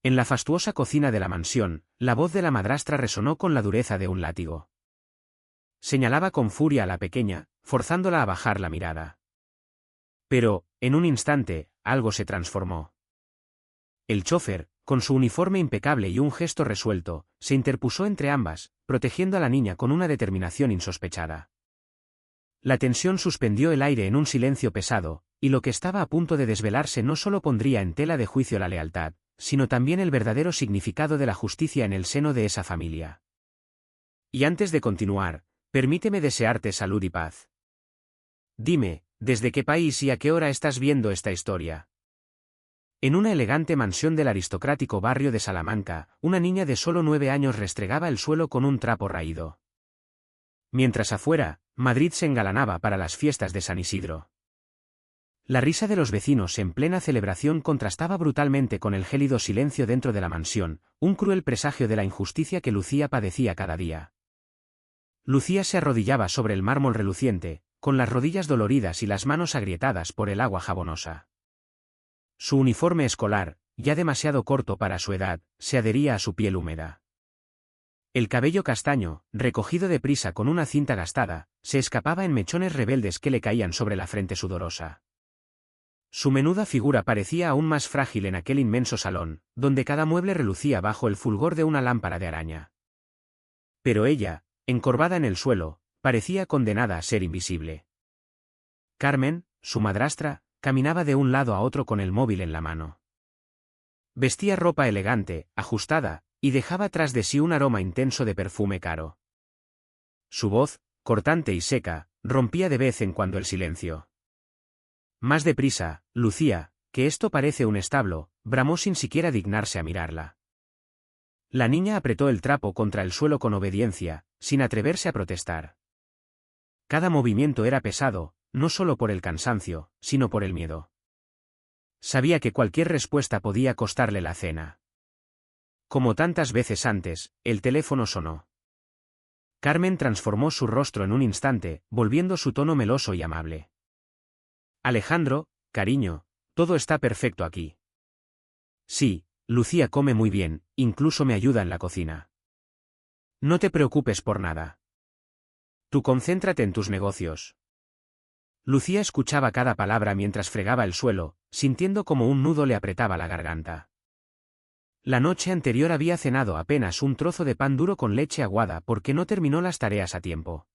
En la fastuosa cocina de la mansión, la voz de la madrastra resonó con la dureza de un látigo. Señalaba con furia a la pequeña, forzándola a bajar la mirada. Pero, en un instante, algo se transformó. El chófer, con su uniforme impecable y un gesto resuelto, se interpuso entre ambas, protegiendo a la niña con una determinación insospechada. La tensión suspendió el aire en un silencio pesado, y lo que estaba a punto de desvelarse no solo pondría en tela de juicio la lealtad, sino también el verdadero significado de la justicia en el seno de esa familia. Y antes de continuar, permíteme desearte salud y paz. Dime, ¿desde qué país y a qué hora estás viendo esta historia? En una elegante mansión del aristocrático barrio de Salamanca, una niña de solo 9 años restregaba el suelo con un trapo raído. Mientras afuera, Madrid se engalanaba para las fiestas de San Isidro. La risa de los vecinos en plena celebración contrastaba brutalmente con el gélido silencio dentro de la mansión, un cruel presagio de la injusticia que Lucía padecía cada día. Lucía se arrodillaba sobre el mármol reluciente, con las rodillas doloridas y las manos agrietadas por el agua jabonosa. Su uniforme escolar, ya demasiado corto para su edad, se adhería a su piel húmeda. El cabello castaño, recogido deprisa con una cinta gastada, se escapaba en mechones rebeldes que le caían sobre la frente sudorosa. Su menuda figura parecía aún más frágil en aquel inmenso salón, donde cada mueble relucía bajo el fulgor de una lámpara de araña. Pero ella, encorvada en el suelo, parecía condenada a ser invisible. Carmen, su madrastra, caminaba de un lado a otro con el móvil en la mano. Vestía ropa elegante, ajustada, y dejaba tras de sí un aroma intenso de perfume caro. Su voz, cortante y seca, rompía de vez en cuando el silencio. Más deprisa, Lucía, que esto parece un establo, bramó sin siquiera dignarse a mirarla. La niña apretó el trapo contra el suelo con obediencia, sin atreverse a protestar. Cada movimiento era pesado, no solo por el cansancio, sino por el miedo. Sabía que cualquier respuesta podía costarle la cena. Como tantas veces antes, el teléfono sonó. Carmen transformó su rostro en un instante, volviendo su tono meloso y amable. Alejandro, cariño, todo está perfecto aquí. Sí, Lucía come muy bien, incluso me ayuda en la cocina. No te preocupes por nada. Tú concéntrate en tus negocios. Lucía escuchaba cada palabra mientras fregaba el suelo, sintiendo como un nudo le apretaba la garganta. La noche anterior había cenado apenas un trozo de pan duro con leche aguada porque no terminó las tareas a tiempo.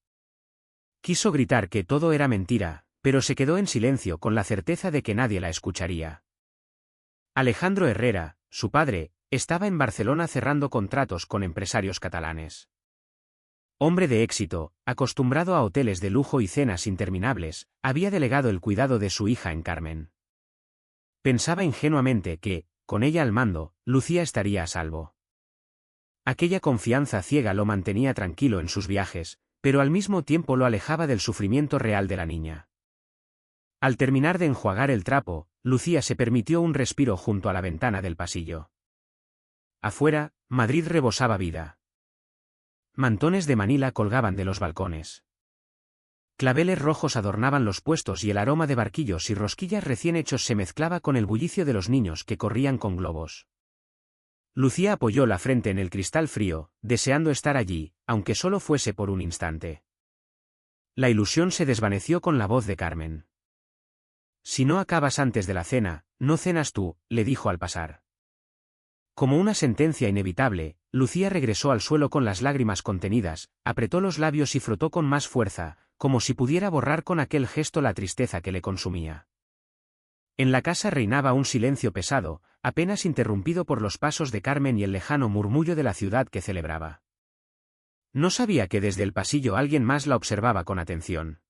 Quiso gritar que todo era mentira, pero se quedó en silencio con la certeza de que nadie la escucharía. Alejandro Herrera, su padre, estaba en Barcelona cerrando contratos con empresarios catalanes. Hombre de éxito, acostumbrado a hoteles de lujo y cenas interminables, había delegado el cuidado de su hija en Carmen. Pensaba ingenuamente que, con ella al mando, Lucía estaría a salvo. Aquella confianza ciega lo mantenía tranquilo en sus viajes, pero al mismo tiempo lo alejaba del sufrimiento real de la niña. Al terminar de enjuagar el trapo, Lucía se permitió un respiro junto a la ventana del pasillo. Afuera, Madrid rebosaba vida. Mantones de Manila colgaban de los balcones. Claveles rojos adornaban los puestos y el aroma de barquillos y rosquillas recién hechos se mezclaba con el bullicio de los niños que corrían con globos. Lucía apoyó la frente en el cristal frío, deseando estar allí, aunque solo fuese por un instante. La ilusión se desvaneció con la voz de Carmen. Si no acabas antes de la cena, no cenas tú, le dijo al pasar. Como una sentencia inevitable, Lucía regresó al suelo con las lágrimas contenidas, apretó los labios y frotó con más fuerza, como si pudiera borrar con aquel gesto la tristeza que le consumía. En la casa reinaba un silencio pesado, apenas interrumpido por los pasos de Carmen y el lejano murmullo de la ciudad que celebraba. No sabía que desde el pasillo alguien más la observaba con atención.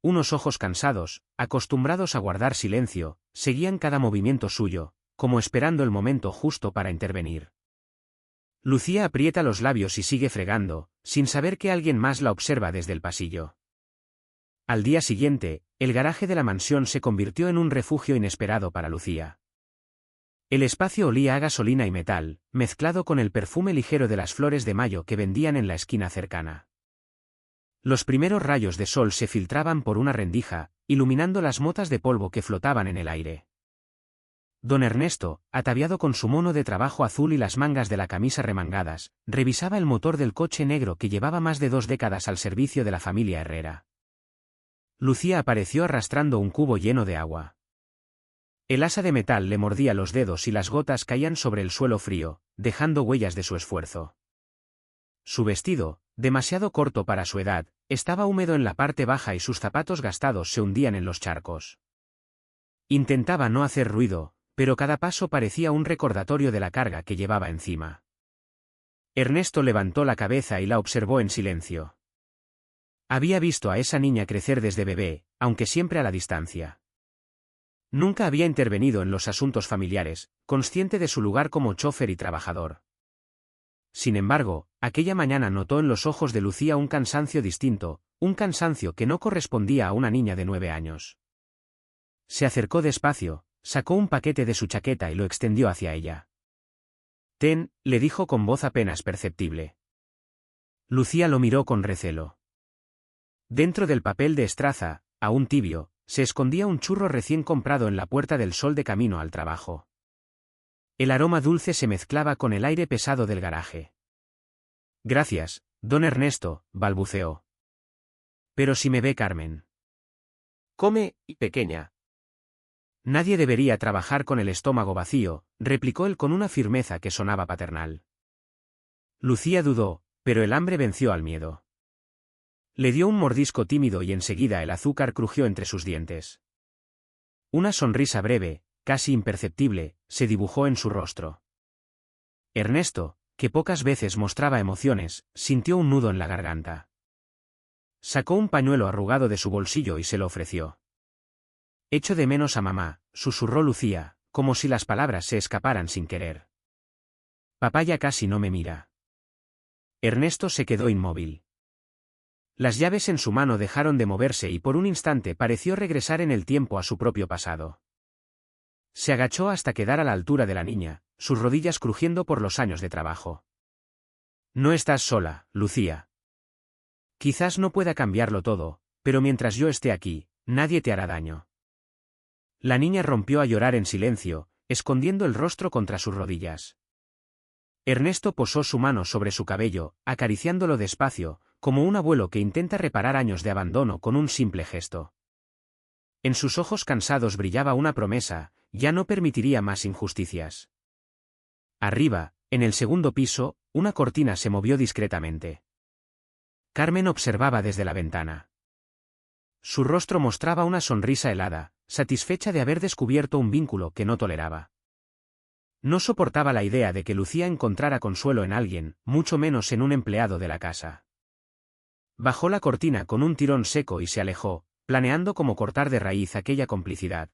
Unos ojos cansados, acostumbrados a guardar silencio, seguían cada movimiento suyo, como esperando el momento justo para intervenir. Lucía aprieta los labios y sigue fregando, sin saber que alguien más la observa desde el pasillo. Al día siguiente, el garaje de la mansión se convirtió en un refugio inesperado para Lucía. El espacio olía a gasolina y metal, mezclado con el perfume ligero de las flores de mayo que vendían en la esquina cercana. Los primeros rayos de sol se filtraban por una rendija, iluminando las motas de polvo que flotaban en el aire. Don Ernesto, ataviado con su mono de trabajo azul y las mangas de la camisa remangadas, revisaba el motor del coche negro que llevaba más de 2 décadas al servicio de la familia Herrera. Lucía apareció arrastrando un cubo lleno de agua. El asa de metal le mordía los dedos y las gotas caían sobre el suelo frío, dejando huellas de su esfuerzo. Su vestido, demasiado corto para su edad, estaba húmedo en la parte baja y sus zapatos gastados se hundían en los charcos. Intentaba no hacer ruido, pero cada paso parecía un recordatorio de la carga que llevaba encima. Ernesto levantó la cabeza y la observó en silencio. Había visto a esa niña crecer desde bebé, aunque siempre a la distancia. Nunca había intervenido en los asuntos familiares, consciente de su lugar como chofer y trabajador. Sin embargo, aquella mañana notó en los ojos de Lucía un cansancio distinto, un cansancio que no correspondía a una niña de 9 años. Se acercó despacio, sacó un paquete de su chaqueta y lo extendió hacia ella. «Ten», le dijo con voz apenas perceptible. Lucía lo miró con recelo. Dentro del papel de estraza, aún tibio, se escondía un churro recién comprado en la Puerta del Sol de camino al trabajo. El aroma dulce se mezclaba con el aire pesado del garaje. «Gracias, don Ernesto», balbuceó. «Pero si me ve Carmen». «Come, pequeña». «Nadie debería trabajar con el estómago vacío», replicó él con una firmeza que sonaba paternal. Lucía dudó, pero el hambre venció al miedo. Le dio un mordisco tímido y enseguida el azúcar crujió entre sus dientes. Una sonrisa breve, casi imperceptible, se dibujó en su rostro. Ernesto, que pocas veces mostraba emociones, sintió un nudo en la garganta. Sacó un pañuelo arrugado de su bolsillo y se lo ofreció. «Echo de menos a mamá», susurró Lucía, como si las palabras se escaparan sin querer. «Papá ya casi no me mira». Ernesto se quedó inmóvil. Las llaves en su mano dejaron de moverse y por un instante pareció regresar en el tiempo a su propio pasado. Se agachó hasta quedar a la altura de la niña, sus rodillas crujiendo por los años de trabajo. «No estás sola, Lucía. Quizás no pueda cambiarlo todo, pero mientras yo esté aquí, nadie te hará daño». La niña rompió a llorar en silencio, escondiendo el rostro contra sus rodillas. Ernesto posó su mano sobre su cabello, acariciándolo despacio, como un abuelo que intenta reparar años de abandono con un simple gesto. En sus ojos cansados brillaba una promesa: ya no permitiría más injusticias. Arriba, en el segundo piso, una cortina se movió discretamente. Carmen observaba desde la ventana. Su rostro mostraba una sonrisa helada, satisfecha de haber descubierto un vínculo que no toleraba. No soportaba la idea de que Lucía encontrara consuelo en alguien, mucho menos en un empleado de la casa. Bajó la cortina con un tirón seco y se alejó, planeando cómo cortar de raíz aquella complicidad.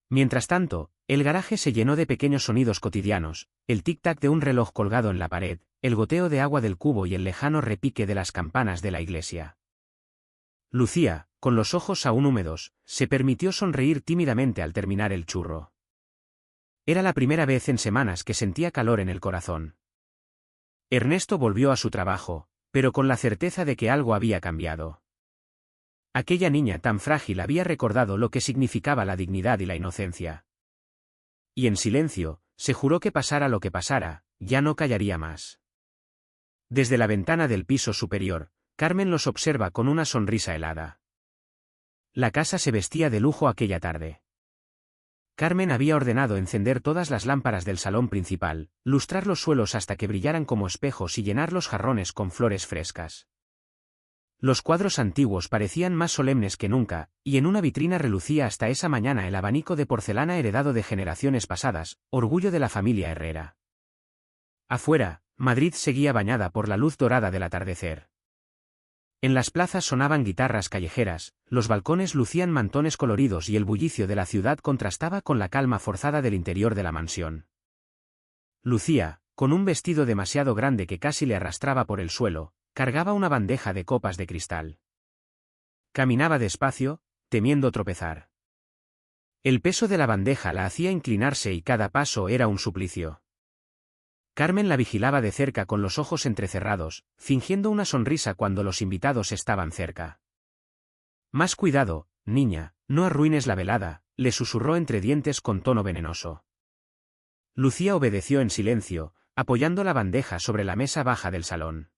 Mientras tanto, el garaje se llenó de pequeños sonidos cotidianos, el tic-tac de un reloj colgado en la pared, el goteo de agua del cubo y el lejano repique de las campanas de la iglesia. Lucía, con los ojos aún húmedos, se permitió sonreír tímidamente al terminar el churro. Era la primera vez en semanas que sentía calor en el corazón. Ernesto volvió a su trabajo, pero con la certeza de que algo había cambiado. Aquella niña tan frágil había recordado lo que significaba la dignidad y la inocencia. Y en silencio, se juró que pasara lo que pasara, ya no callaría más. Desde la ventana del piso superior, Carmen los observa con una sonrisa helada. La casa se vestía de lujo aquella tarde. Carmen había ordenado encender todas las lámparas del salón principal, lustrar los suelos hasta que brillaran como espejos y llenar los jarrones con flores frescas. Los cuadros antiguos parecían más solemnes que nunca, y en una vitrina relucía hasta esa mañana el abanico de porcelana heredado de generaciones pasadas, orgullo de la familia Herrera. Afuera, Madrid seguía bañada por la luz dorada del atardecer. En las plazas sonaban guitarras callejeras, los balcones lucían mantones coloridos y el bullicio de la ciudad contrastaba con la calma forzada del interior de la mansión. Lucía, con un vestido demasiado grande que casi le arrastraba por el suelo, cargaba una bandeja de copas de cristal. Caminaba despacio, temiendo tropezar. El peso de la bandeja la hacía inclinarse y cada paso era un suplicio. Carmen la vigilaba de cerca con los ojos entrecerrados, fingiendo una sonrisa cuando los invitados estaban cerca. «Más cuidado, niña, no arruines la velada», le susurró entre dientes con tono venenoso. Lucía obedeció en silencio, apoyando la bandeja sobre la mesa baja del salón.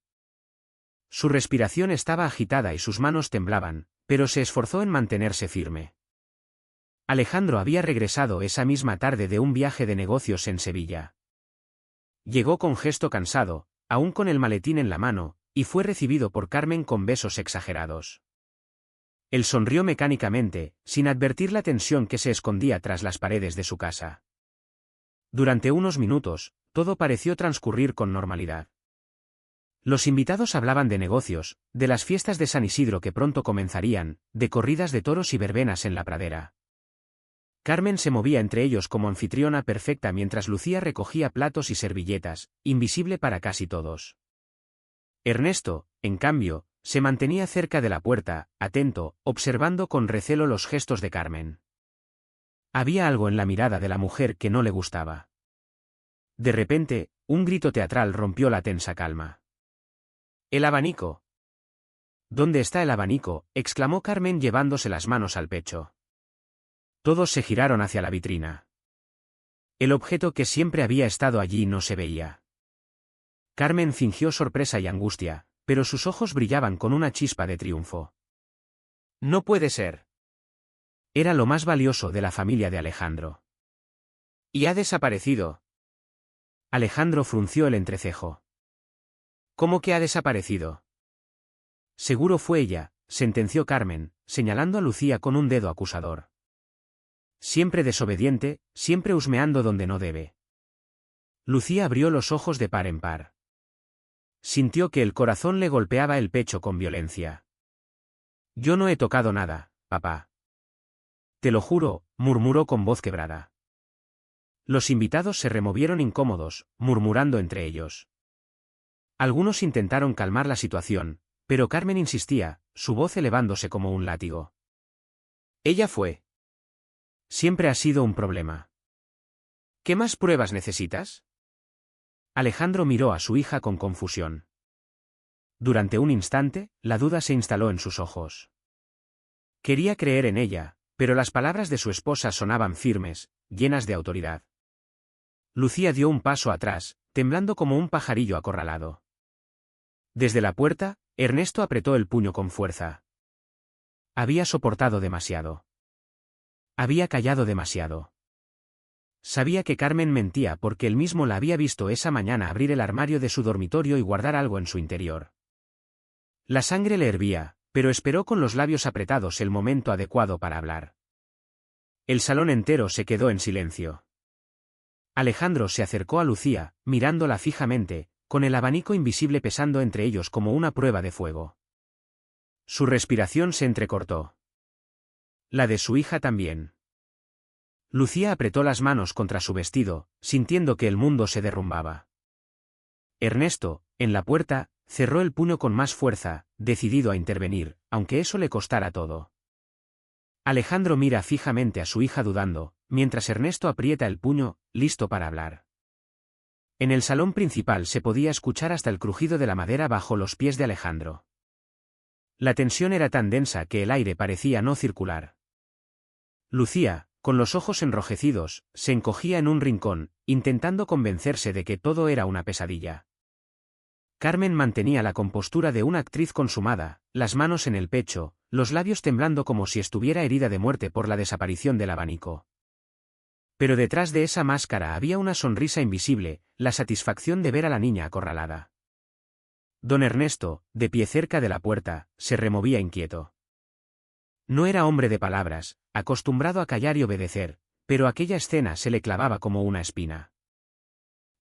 Su respiración estaba agitada y sus manos temblaban, pero se esforzó en mantenerse firme. Alejandro había regresado esa misma tarde de un viaje de negocios en Sevilla. Llegó con gesto cansado, aún con el maletín en la mano, y fue recibido por Carmen con besos exagerados. Él sonrió mecánicamente, sin advertir la tensión que se escondía tras las paredes de su casa. Durante unos minutos, todo pareció transcurrir con normalidad. Los invitados hablaban de negocios, de las fiestas de San Isidro que pronto comenzarían, de corridas de toros y verbenas en la pradera. Carmen se movía entre ellos como anfitriona perfecta mientras Lucía recogía platos y servilletas, invisible para casi todos. Ernesto, en cambio, se mantenía cerca de la puerta, atento, observando con recelo los gestos de Carmen. Había algo en la mirada de la mujer que no le gustaba. De repente, un grito teatral rompió la tensa calma. «¡El abanico!». «¿Dónde está el abanico?», exclamó Carmen llevándose las manos al pecho. Todos se giraron hacia la vitrina. El objeto que siempre había estado allí no se veía. Carmen fingió sorpresa y angustia, pero sus ojos brillaban con una chispa de triunfo. «¡No puede ser!». Era lo más valioso de la familia de Alejandro. «¡Y ha desaparecido!». Alejandro frunció el entrecejo. «¿Cómo que ha desaparecido?». «Seguro fue ella», sentenció Carmen, señalando a Lucía con un dedo acusador. «Siempre desobediente, siempre husmeando donde no debe». Lucía abrió los ojos de par en par. Sintió que el corazón le golpeaba el pecho con violencia. «Yo no he tocado nada, papá». «Te lo juro», murmuró con voz quebrada. Los invitados se removieron incómodos, murmurando entre ellos. Algunos intentaron calmar la situación, pero Carmen insistía, su voz elevándose como un látigo. «Ella fue. Siempre ha sido un problema. ¿Qué más pruebas necesitas?». Alejandro miró a su hija con confusión. Durante un instante, la duda se instaló en sus ojos. Quería creer en ella, pero las palabras de su esposa sonaban firmes, llenas de autoridad. Lucía dio un paso atrás, temblando como un pajarillo acorralado. Desde la puerta, Ernesto apretó el puño con fuerza. Había soportado demasiado. Había callado demasiado. Sabía que Carmen mentía porque él mismo la había visto esa mañana abrir el armario de su dormitorio y guardar algo en su interior. La sangre le hervía, pero esperó con los labios apretados el momento adecuado para hablar. El salón entero se quedó en silencio. Alejandro se acercó a Lucía, mirándola fijamente, con el abanico invisible pesando entre ellos como una prueba de fuego. Su respiración se entrecortó. La de su hija también. Lucía apretó las manos contra su vestido, sintiendo que el mundo se derrumbaba. Ernesto, en la puerta, cerró el puño con más fuerza, decidido a intervenir, aunque eso le costara todo. Alejandro mira fijamente a su hija dudando, mientras Ernesto aprieta el puño, listo para hablar. En el salón principal se podía escuchar hasta el crujido de la madera bajo los pies de Alejandro. La tensión era tan densa que el aire parecía no circular. Lucía, con los ojos enrojecidos, se encogía en un rincón, intentando convencerse de que todo era una pesadilla. Carmen mantenía la compostura de una actriz consumada, las manos en el pecho, los labios temblando como si estuviera herida de muerte por la desaparición del abanico. Pero detrás de esa máscara había una sonrisa invisible, la satisfacción de ver a la niña acorralada. Don Ernesto, de pie cerca de la puerta, se removía inquieto. No era hombre de palabras, acostumbrado a callar y obedecer, pero aquella escena se le clavaba como una espina.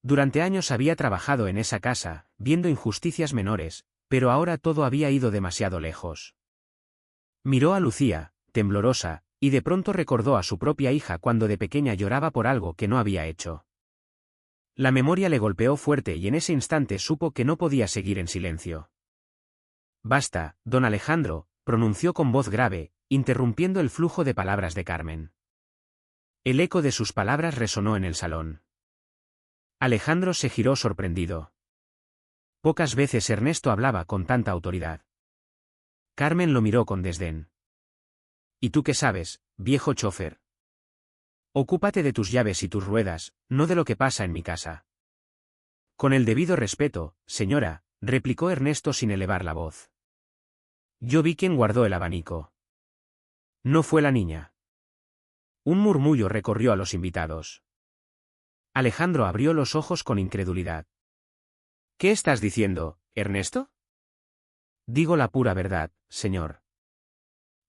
Durante años había trabajado en esa casa, viendo injusticias menores, pero ahora todo había ido demasiado lejos. Miró a Lucía, temblorosa, y de pronto recordó a su propia hija cuando de pequeña lloraba por algo que no había hecho. La memoria le golpeó fuerte y en ese instante supo que no podía seguir en silencio. «Basta, don Alejandro», pronunció con voz grave, interrumpiendo el flujo de palabras de Carmen. El eco de sus palabras resonó en el salón. Alejandro se giró sorprendido. Pocas veces Ernesto hablaba con tanta autoridad. Carmen lo miró con desdén. «¿Y tú qué sabes, viejo chofer?». Ocúpate de tus llaves y tus ruedas, no de lo que pasa en mi casa. Con el debido respeto, señora, replicó Ernesto sin elevar la voz. Yo vi quien guardó el abanico. No fue la niña. Un murmullo recorrió a los invitados. Alejandro abrió los ojos con incredulidad. ¿Qué estás diciendo, Ernesto? Digo la pura verdad, señor.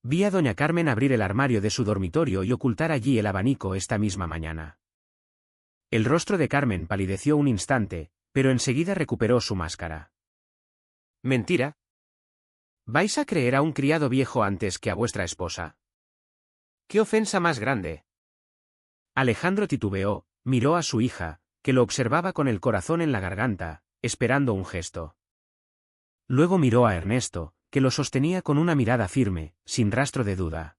Vi a doña Carmen abrir el armario de su dormitorio y ocultar allí el abanico esta misma mañana. El rostro de Carmen palideció un instante, pero enseguida recuperó su máscara. Mentira. ¿Vais a creer a un criado viejo antes que a vuestra esposa? ¡Qué ofensa más grande! Alejandro titubeó, miró a su hija, que lo observaba con el corazón en la garganta, esperando un gesto. Luego miró a Ernesto, que lo sostenía con una mirada firme, sin rastro de duda.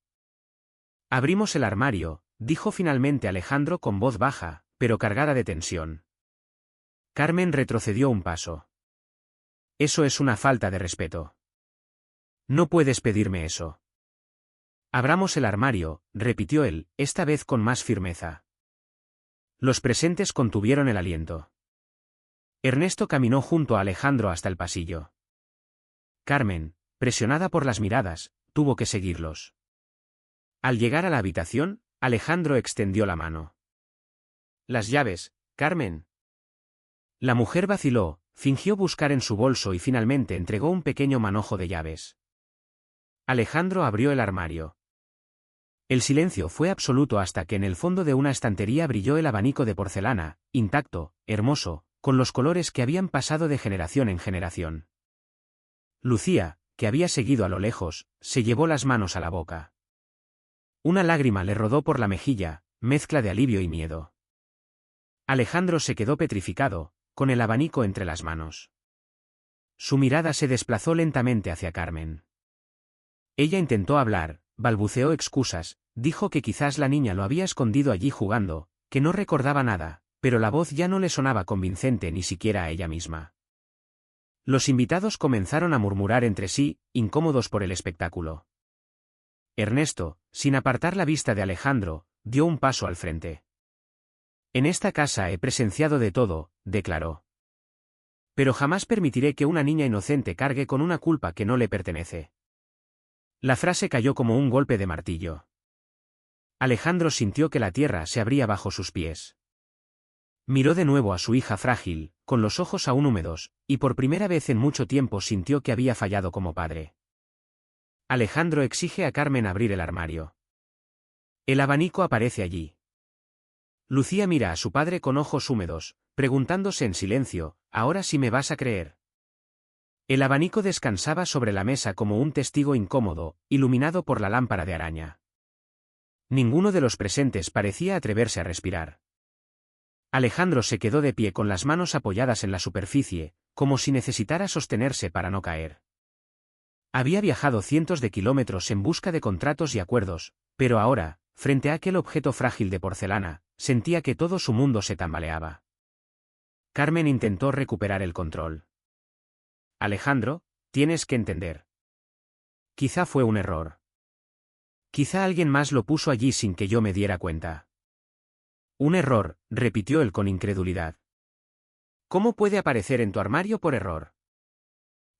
Abrimos el armario, dijo finalmente Alejandro con voz baja, pero cargada de tensión. Carmen retrocedió un paso. Eso es una falta de respeto. No puedes pedirme eso. Abramos el armario, repitió él, esta vez con más firmeza. Los presentes contuvieron el aliento. Ernesto caminó junto a Alejandro hasta el pasillo. Carmen, presionada por las miradas, tuvo que seguirlos. Al llegar a la habitación, Alejandro extendió la mano. Las llaves, Carmen. La mujer vaciló, fingió buscar en su bolso y finalmente entregó un pequeño manojo de llaves. Alejandro abrió el armario. El silencio fue absoluto hasta que en el fondo de una estantería brilló el abanico de porcelana, intacto, hermoso, con los colores que habían pasado de generación en generación. Lucía, que había seguido a lo lejos, se llevó las manos a la boca. Una lágrima le rodó por la mejilla, mezcla de alivio y miedo. Alejandro se quedó petrificado, con el abanico entre las manos. Su mirada se desplazó lentamente hacia Carmen. Ella intentó hablar, balbuceó excusas, dijo que quizás la niña lo había escondido allí jugando, que no recordaba nada, pero la voz ya no le sonaba convincente ni siquiera a ella misma. Los invitados comenzaron a murmurar entre sí, incómodos por el espectáculo. Ernesto, sin apartar la vista de Alejandro, dio un paso al frente. En esta casa he presenciado de todo, declaró. Pero jamás permitiré que una niña inocente cargue con una culpa que no le pertenece. La frase cayó como un golpe de martillo. Alejandro sintió que la tierra se abría bajo sus pies. Miró de nuevo a su hija frágil, con los ojos aún húmedos, y por primera vez en mucho tiempo sintió que había fallado como padre. Alejandro exige a Carmen abrir el armario. El abanico aparece allí. Lucía mira a su padre con ojos húmedos, preguntándose en silencio, ¿ahora sí me vas a creer? El abanico descansaba sobre la mesa como un testigo incómodo, iluminado por la lámpara de araña. Ninguno de los presentes parecía atreverse a respirar. Alejandro se quedó de pie con las manos apoyadas en la superficie, como si necesitara sostenerse para no caer. Había viajado cientos de kilómetros en busca de contratos y acuerdos, pero ahora, frente a aquel objeto frágil de porcelana, sentía que todo su mundo se tambaleaba. Carmen intentó recuperar el control. Alejandro, tienes que entender. Quizá fue un error. Quizá alguien más lo puso allí sin que yo me diera cuenta. Un error, repitió él con incredulidad. ¿Cómo puede aparecer en tu armario por error?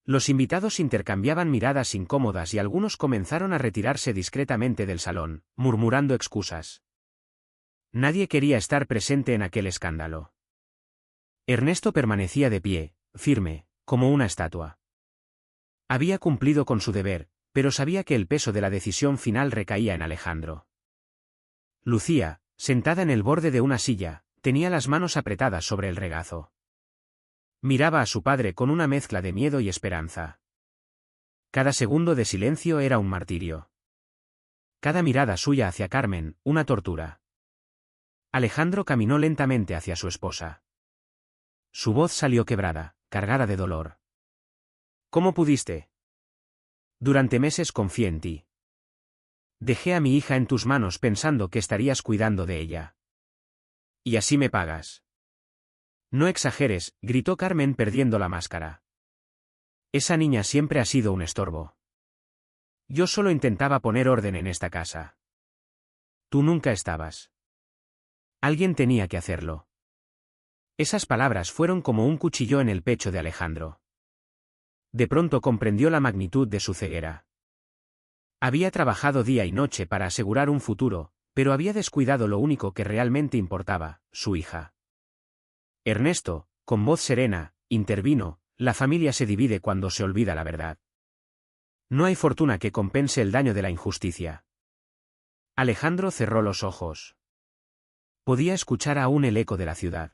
Los invitados intercambiaban miradas incómodas y algunos comenzaron a retirarse discretamente del salón, murmurando excusas. Nadie quería estar presente en aquel escándalo. Ernesto permanecía de pie, firme, como una estatua. Había cumplido con su deber, pero sabía que el peso de la decisión final recaía en Alejandro. Lucía, sentada en el borde de una silla, tenía las manos apretadas sobre el regazo. Miraba a su padre con una mezcla de miedo y esperanza. Cada segundo de silencio era un martirio. Cada mirada suya hacia Carmen, una tortura. Alejandro caminó lentamente hacia su esposa. Su voz salió quebrada, cargada de dolor. ¿Cómo pudiste? Durante meses confié en ti. Dejé a mi hija en tus manos pensando que estarías cuidando de ella. Y así me pagas. No exageres, gritó Carmen perdiendo la máscara. Esa niña siempre ha sido un estorbo. Yo solo intentaba poner orden en esta casa. Tú nunca estabas. Alguien tenía que hacerlo. Esas palabras fueron como un cuchillo en el pecho de Alejandro. De pronto comprendió la magnitud de su ceguera. Había trabajado día y noche para asegurar un futuro, pero había descuidado lo único que realmente importaba, su hija. Ernesto, con voz serena, intervino: la familia se divide cuando se olvida la verdad. No hay fortuna que compense el daño de la injusticia. Alejandro cerró los ojos. Podía escuchar aún el eco de la ciudad.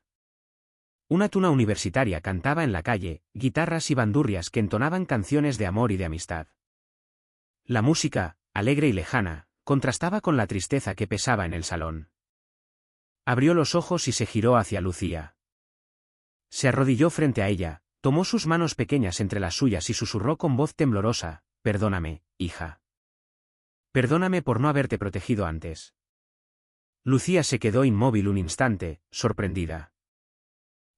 Una tuna universitaria cantaba en la calle, guitarras y bandurrias que entonaban canciones de amor y de amistad. La música, alegre y lejana, contrastaba con la tristeza que pesaba en el salón. Abrió los ojos y se giró hacia Lucía. Se arrodilló frente a ella, tomó sus manos pequeñas entre las suyas y susurró con voz temblorosa: perdóname, hija. Perdóname por no haberte protegido antes. Lucía se quedó inmóvil un instante, sorprendida.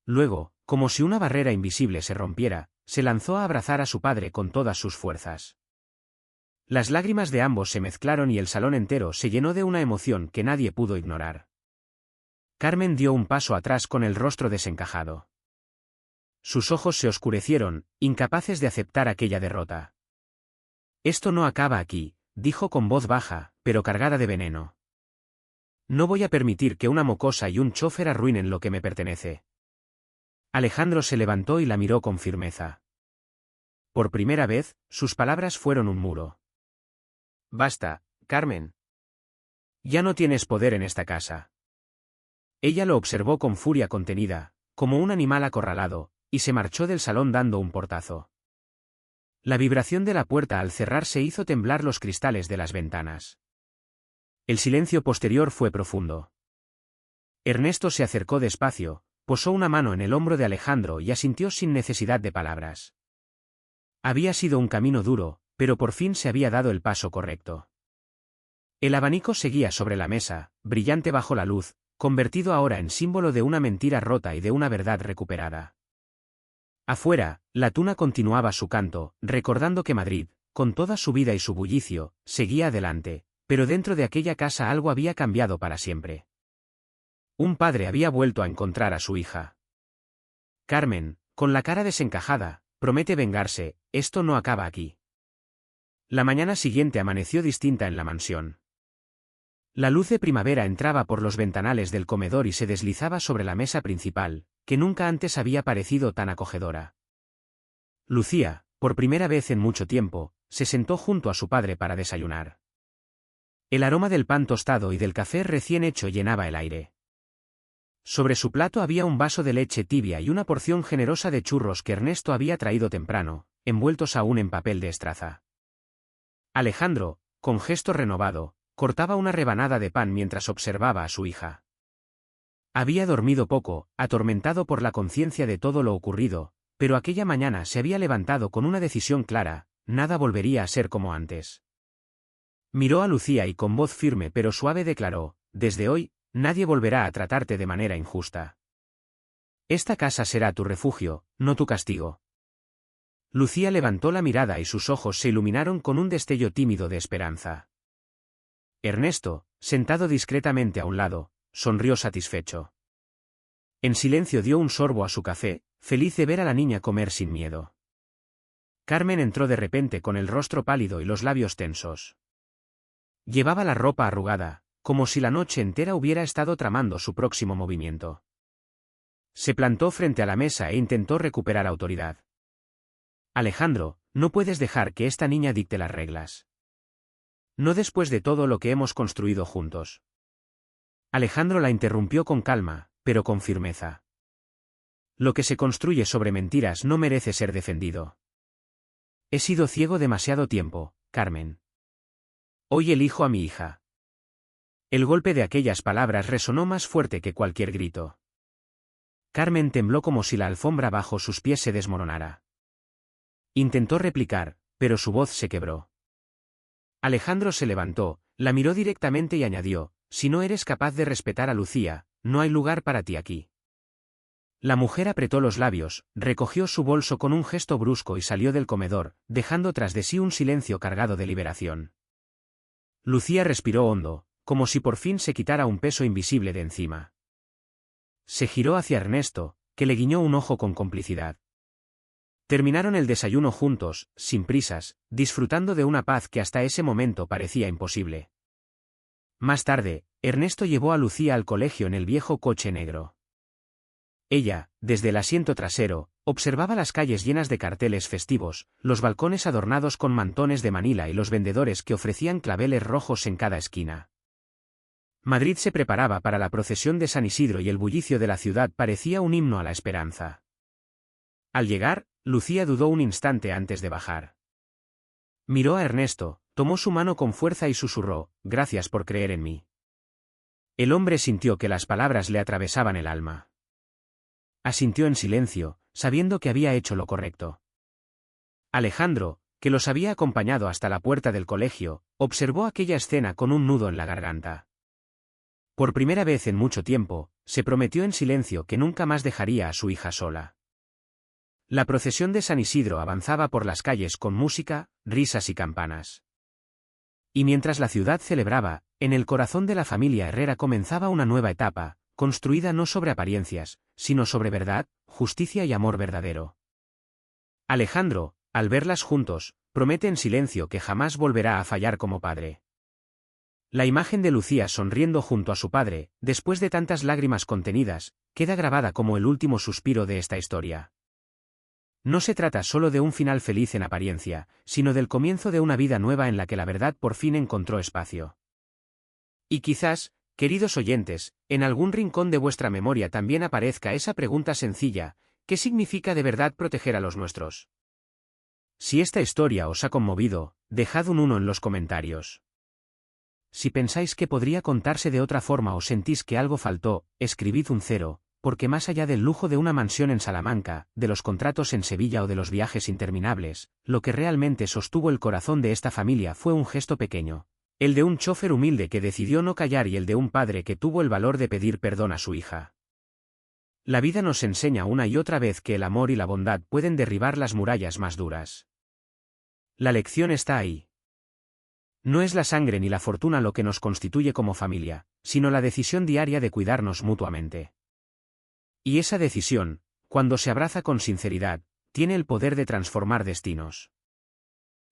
Luego, como si una barrera invisible se rompiera, se lanzó a abrazar a su padre con todas sus fuerzas. Las lágrimas de ambos se mezclaron y el salón entero se llenó de una emoción que nadie pudo ignorar. Carmen dio un paso atrás con el rostro desencajado. Sus ojos se oscurecieron, incapaces de aceptar aquella derrota. Esto no acaba aquí, dijo con voz baja, pero cargada de veneno. No voy a permitir que una mocosa y un chófer arruinen lo que me pertenece. Alejandro se levantó y la miró con firmeza. Por primera vez, sus palabras fueron un muro. Basta, Carmen. Ya no tienes poder en esta casa. Ella lo observó con furia contenida, como un animal acorralado, y se marchó del salón dando un portazo. La vibración de la puerta al cerrarse hizo temblar los cristales de las ventanas. El silencio posterior fue profundo. Ernesto se acercó despacio, posó una mano en el hombro de Alejandro y asintió sin necesidad de palabras. Había sido un camino duro, pero por fin se había dado el paso correcto. El abanico seguía sobre la mesa, brillante bajo la luz, convertido ahora en símbolo de una mentira rota y de una verdad recuperada. Afuera, la tuna continuaba su canto, recordando que Madrid, con toda su vida y su bullicio, seguía adelante, pero dentro de aquella casa algo había cambiado para siempre. Un padre había vuelto a encontrar a su hija. Carmen, con la cara desencajada, promete vengarse: esto no acaba aquí. La mañana siguiente amaneció distinta en la mansión. La luz de primavera entraba por los ventanales del comedor y se deslizaba sobre la mesa principal, que nunca antes había parecido tan acogedora. Lucía, por primera vez en mucho tiempo, se sentó junto a su padre para desayunar. El aroma del pan tostado y del café recién hecho llenaba el aire. Sobre su plato había un vaso de leche tibia y una porción generosa de churros que Ernesto había traído temprano, envueltos aún en papel de estraza. Alejandro, con gesto renovado, cortaba una rebanada de pan mientras observaba a su hija. Había dormido poco, atormentado por la conciencia de todo lo ocurrido, pero aquella mañana se había levantado con una decisión clara: nada volvería a ser como antes. Miró a Lucía y con voz firme pero suave declaró: desde hoy, nadie volverá a tratarte de manera injusta. Esta casa será tu refugio, no tu castigo. Lucía levantó la mirada y sus ojos se iluminaron con un destello tímido de esperanza. Ernesto, sentado discretamente a un lado, sonrió satisfecho. En silencio dio un sorbo a su café, feliz de ver a la niña comer sin miedo. Carmen entró de repente con el rostro pálido y los labios tensos. Llevaba la ropa arrugada, como si la noche entera hubiera estado tramando su próximo movimiento. Se plantó frente a la mesa e intentó recuperar autoridad. Alejandro, no puedes dejar que esta niña dicte las reglas. No después de todo lo que hemos construido juntos. Alejandro la interrumpió con calma, pero con firmeza. Lo que se construye sobre mentiras no merece ser defendido. He sido ciego demasiado tiempo, Carmen. Hoy elijo a mi hija. El golpe de aquellas palabras resonó más fuerte que cualquier grito. Carmen tembló como si la alfombra bajo sus pies se desmoronara. Intentó replicar, pero su voz se quebró. Alejandro se levantó, la miró directamente y añadió: si no eres capaz de respetar a Lucía, no hay lugar para ti aquí. La mujer apretó los labios, recogió su bolso con un gesto brusco y salió del comedor, dejando tras de sí un silencio cargado de liberación. Lucía respiró hondo, como si por fin se quitara un peso invisible de encima. Se giró hacia Ernesto, que le guiñó un ojo con complicidad. Terminaron el desayuno juntos, sin prisas, disfrutando de una paz que hasta ese momento parecía imposible. Más tarde, Ernesto llevó a Lucía al colegio en el viejo coche negro. Ella, desde el asiento trasero, observaba las calles llenas de carteles festivos, los balcones adornados con mantones de Manila y los vendedores que ofrecían claveles rojos en cada esquina. Madrid se preparaba para la procesión de San Isidro y el bullicio de la ciudad parecía un himno a la esperanza. Al llegar, Lucía dudó un instante antes de bajar. Miró a Ernesto, tomó su mano con fuerza y susurró: «Gracias por creer en mí». El hombre sintió que las palabras le atravesaban el alma. Asintió en silencio, sabiendo que había hecho lo correcto. Alejandro, que los había acompañado hasta la puerta del colegio, observó aquella escena con un nudo en la garganta. Por primera vez en mucho tiempo, se prometió en silencio que nunca más dejaría a su hija sola. La procesión de San Isidro avanzaba por las calles con música, risas y campanas. Y mientras la ciudad celebraba, en el corazón de la familia Herrera comenzaba una nueva etapa, construida no sobre apariencias, sino sobre verdad, justicia y amor verdadero. Alejandro, al verlas juntos, promete en silencio que jamás volverá a fallar como padre. La imagen de Lucía sonriendo junto a su padre, después de tantas lágrimas contenidas, queda grabada como el último suspiro de esta historia. No se trata solo de un final feliz en apariencia, sino del comienzo de una vida nueva en la que la verdad por fin encontró espacio. Y quizás, queridos oyentes, en algún rincón de vuestra memoria también aparezca esa pregunta sencilla: ¿qué significa de verdad proteger a los nuestros? Si esta historia os ha conmovido, dejad un 1 en los comentarios. Si pensáis que podría contarse de otra forma o sentís que algo faltó, escribid un 0, porque más allá del lujo de una mansión en Salamanca, de los contratos en Sevilla o de los viajes interminables, lo que realmente sostuvo el corazón de esta familia fue un gesto pequeño, el de un chofer humilde que decidió no callar y el de un padre que tuvo el valor de pedir perdón a su hija. La vida nos enseña una y otra vez que el amor y la bondad pueden derribar las murallas más duras. La lección está ahí. No es la sangre ni la fortuna lo que nos constituye como familia, sino la decisión diaria de cuidarnos mutuamente. Y esa decisión, cuando se abraza con sinceridad, tiene el poder de transformar destinos.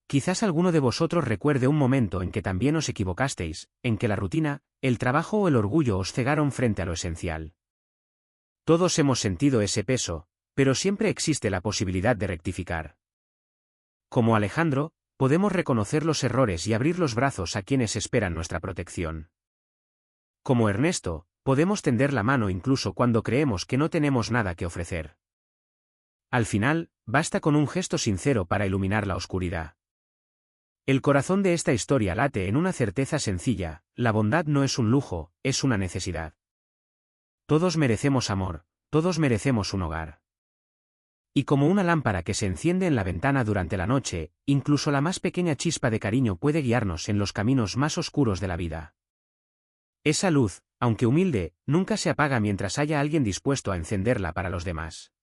Quizás alguno de vosotros recuerde un momento en que también os equivocasteis, en que la rutina, el trabajo o el orgullo os cegaron frente a lo esencial. Todos hemos sentido ese peso, pero siempre existe la posibilidad de rectificar. Como Alejandro, podemos reconocer los errores y abrir los brazos a quienes esperan nuestra protección. Como Ernesto, podemos tender la mano incluso cuando creemos que no tenemos nada que ofrecer. Al final, basta con un gesto sincero para iluminar la oscuridad. El corazón de esta historia late en una certeza sencilla: la bondad no es un lujo, es una necesidad. Todos merecemos amor, todos merecemos un hogar. Y como una lámpara que se enciende en la ventana durante la noche, incluso la más pequeña chispa de cariño puede guiarnos en los caminos más oscuros de la vida. Esa luz, aunque humilde, nunca se apaga mientras haya alguien dispuesto a encenderla para los demás.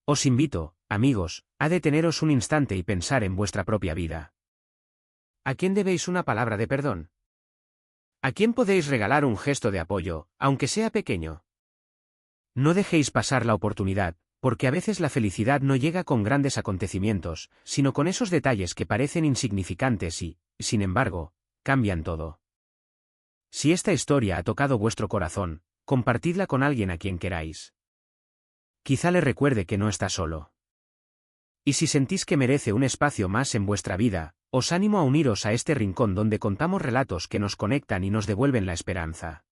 Os invito, amigos, a deteneros un instante y pensar en vuestra propia vida. ¿A quién debéis una palabra de perdón? ¿A quién podéis regalar un gesto de apoyo, aunque sea pequeño? No dejéis pasar la oportunidad, porque a veces la felicidad no llega con grandes acontecimientos, sino con esos detalles que parecen insignificantes y, sin embargo, cambian todo. Si esta historia ha tocado vuestro corazón, compartidla con alguien a quien queráis. Quizá le recuerde que no está solo. Y si sentís que merece un espacio más en vuestra vida, os animo a uniros a este rincón donde contamos relatos que nos conectan y nos devuelven la esperanza.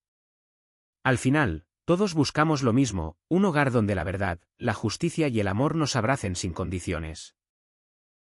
Al final, todos buscamos lo mismo: un hogar donde la verdad, la justicia y el amor nos abracen sin condiciones.